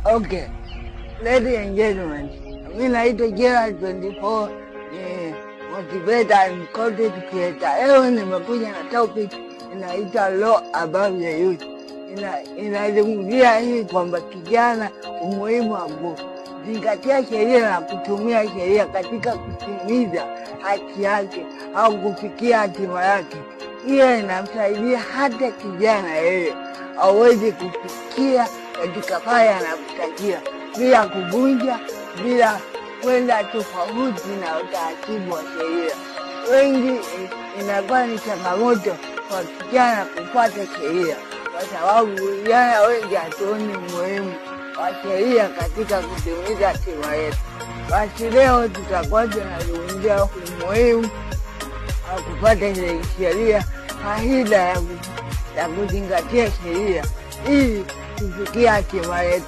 Okay, ladies and gentlemen, mimi naitwa Gerald 24, motivator and content creator. Leo nimekuja na topic inaitwa law above the youth. Inazungumzia hii kwamba kijana umuhimu wa kuzingatia sheria na kutumia sheria katika kutimiza haki yake au kufikia hatima yake. Hiyo inamsaidia hata kijana yeye aweze kufikia katika pale anapotaka bila kuvunja, bila kwenda tofauti na utaratibu wa sheria. Wengi inakuwa ni changamoto kwa kijana kufuata sheria, kwa sababu vijana wengi hatuoni umuhimu wa sheria katika kutimiza hatima yetu. Basi leo tutakuwa tunazungumzia umuhimu wa kufuata sheria, faida ya kuzingatia sheria ili kufikia hatima yetu.